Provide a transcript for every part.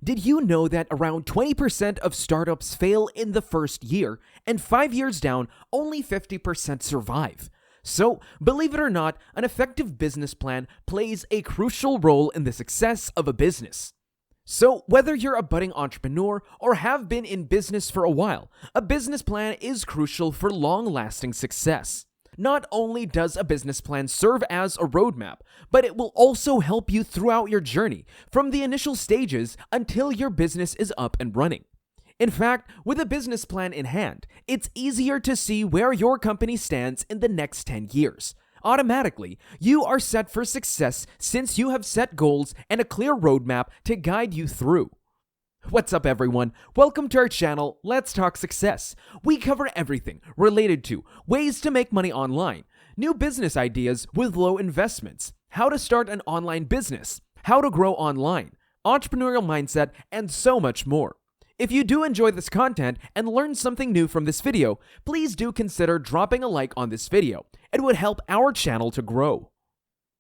Did you know that around 20% of startups fail in the first year, and 5 years down, only 50% survive? So, believe it or not, an effective business plan plays a crucial role in the success of a business. So, whether you're a budding entrepreneur or have been in business for a while, a business plan is crucial for long-lasting success. Not only does a business plan serve as a roadmap, but it will also help you throughout your journey, from the initial stages until your business is up and running. In fact, with a business plan in hand, it's easier to see where your company stands in the next 10 years. Automatically, you are set for success since you have set goals and a clear roadmap to guide you through. What's up, everyone? Welcome to our channel, Let's Talk Success. We cover everything related to ways to make money online, new business ideas with low investments, how to start an online business, how to grow online, entrepreneurial mindset, and so much more. If you do enjoy this content and learn something new from this video, please do consider dropping a like on this video. It would help our channel to grow.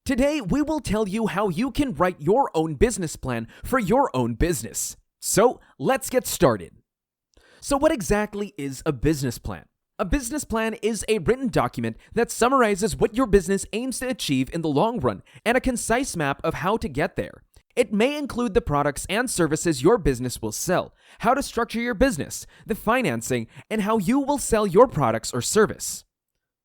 Today, we will tell you how you can write your own business plan for your own business. So, let's get started. So what exactly is a business plan? A business plan is a written document that summarizes what your business aims to achieve in the long run and a concise map of how to get there. It may include the products and services your business will sell, how to structure your business, the financing, and how you will sell your products or service.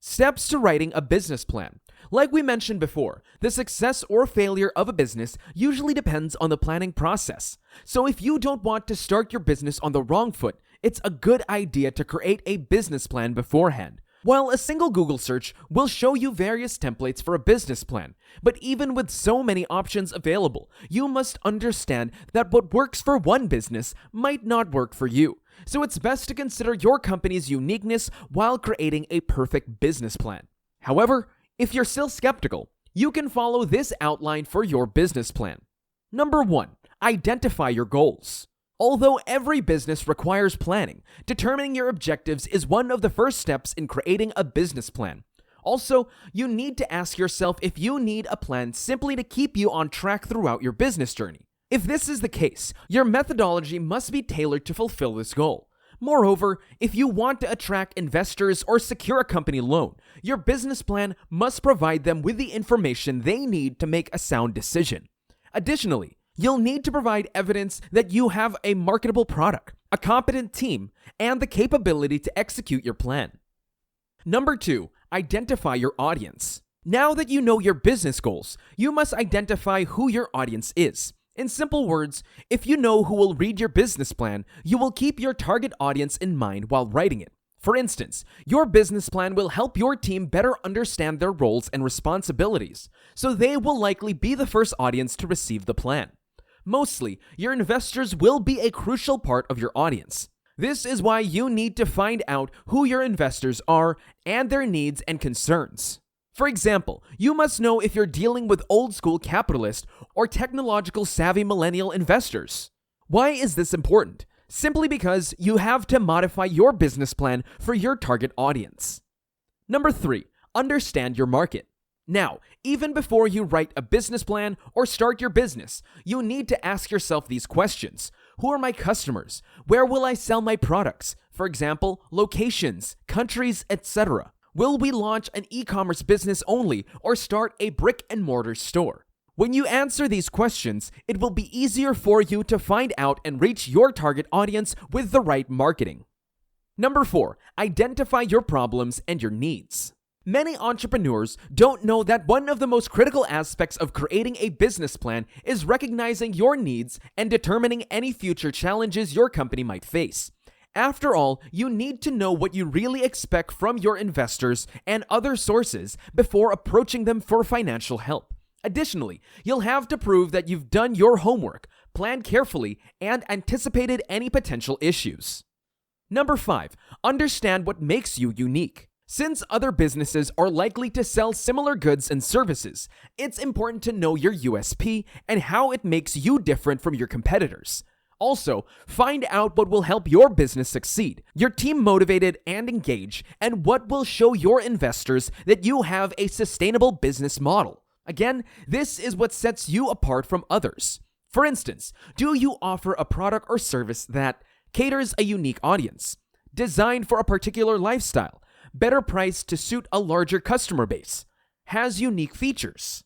Steps to writing a business plan. Like we mentioned before, the success or failure of a business usually depends on the planning process. So if you don't want to start your business on the wrong foot, it's a good idea to create a business plan beforehand. While a single Google search will show you various templates for a business plan, but even with so many options available, you must understand that what works for one business might not work for you. So it's best to consider your company's uniqueness while creating a perfect business plan. However, if you're still skeptical, you can follow this outline for your business plan. Number 1, identify your goals. Although every business requires planning, determining your objectives is one of the first steps in creating a business plan. Also, you need to ask yourself if you need a plan simply to keep you on track throughout your business journey. If this is the case, your methodology must be tailored to fulfill this goal. Moreover, if you want to attract investors or secure a company loan, your business plan must provide them with the information they need to make a sound decision. Additionally, you'll need to provide evidence that you have a marketable product, a competent team, and the capability to execute your plan. Number 2, identify your audience. Now that you know your business goals, you must identify who your audience is. In simple words, if you know who will read your business plan, you will keep your target audience in mind while writing it. For instance, your business plan will help your team better understand their roles and responsibilities, so they will likely be the first audience to receive the plan. Mostly, your investors will be a crucial part of your audience. This is why you need to find out who your investors are and their needs and concerns. For example, you must know if you're dealing with old-school capitalist or technological savvy millennial investors. Why is this important? Simply because you have to modify your business plan for your target audience. Number 3, understand your market. Now, even before you write a business plan or start your business, you need to ask yourself these questions. Who are my customers? Where will I sell my products? For example, locations, countries, etc. Will we launch an e-commerce business only or start a brick-and-mortar store? When you answer these questions, it will be easier for you to find out and reach your target audience with the right marketing. Number 4, identify your problems and your needs. Many entrepreneurs don't know that one of the most critical aspects of creating a business plan is recognizing your needs and determining any future challenges your company might face. After all, you need to know what you really expect from your investors and other sources before approaching them for financial help. Additionally, you'll have to prove that you've done your homework, planned carefully, and anticipated any potential issues. Number 5, understand what makes you unique. Since other businesses are likely to sell similar goods and services, it's important to know your USP and how it makes you different from your competitors. Also, find out what will help your business succeed, your team motivated and engaged, and what will show your investors that you have a sustainable business model. Again, this is what sets you apart from others. For instance, do you offer a product or service that caters a unique audience, designed for a particular lifestyle, better priced to suit a larger customer base, has unique features?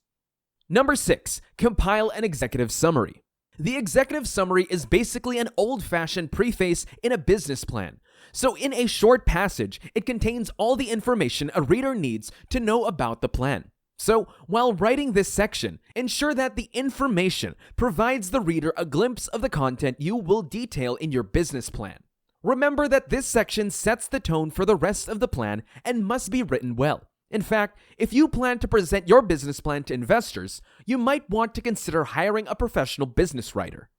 Number 6, compile an executive summary. The executive summary is basically an old-fashioned preface in a business plan. So in a short passage, it contains all the information a reader needs to know about the plan. So while writing this section, ensure that the information provides the reader a glimpse of the content you will detail in your business plan. Remember that this section sets the tone for the rest of the plan and must be written well. In fact, if you plan to present your business plan to investors, you might want to consider hiring a professional business writer.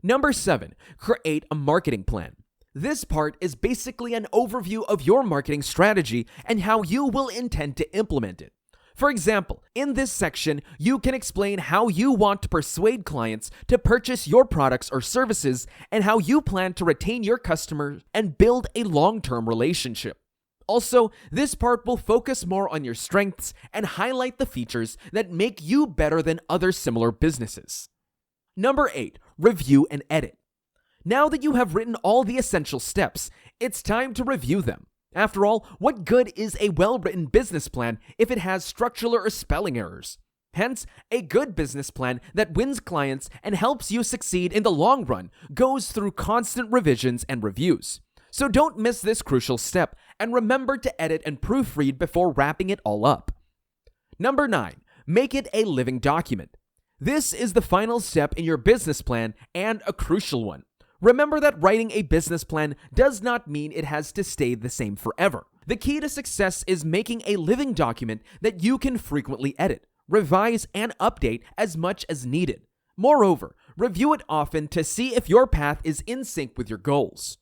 Number 7, create a marketing plan. This part is basically an overview of your marketing strategy and how you will intend to implement it. For example, in this section, you can explain how you want to persuade clients to purchase your products or services and how you plan to retain your customers and build a long-term relationship. Also, this part will focus more on your strengths and highlight the features that make you better than other similar businesses. Number 8, review and edit. Now that you have written all the essential steps, it's time to review them. After all, what good is a well-written business plan if it has structural or spelling errors? Hence, a good business plan that wins clients and helps you succeed in the long run goes through constant revisions and reviews. So don't miss this crucial step, and remember to edit and proofread before wrapping it all up. Number 9, make it a living document. This is the final step in your business plan and a crucial one. Remember that writing a business plan does not mean it has to stay the same forever. The key to success is making a living document that you can frequently edit, revise, and update as much as needed. Moreover, review it often to see if your path is in sync with your goals.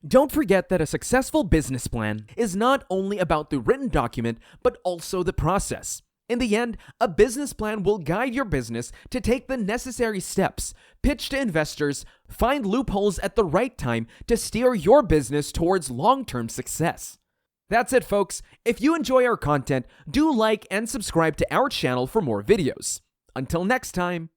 Don't forget that a successful business plan is not only about the written document, but also the process. In the end, a business plan will guide your business to take the necessary steps, pitch to investors, find loopholes at the right time to steer your business towards long-term success. That's it, folks. If you enjoy our content, do like and subscribe to our channel for more videos. Until next time.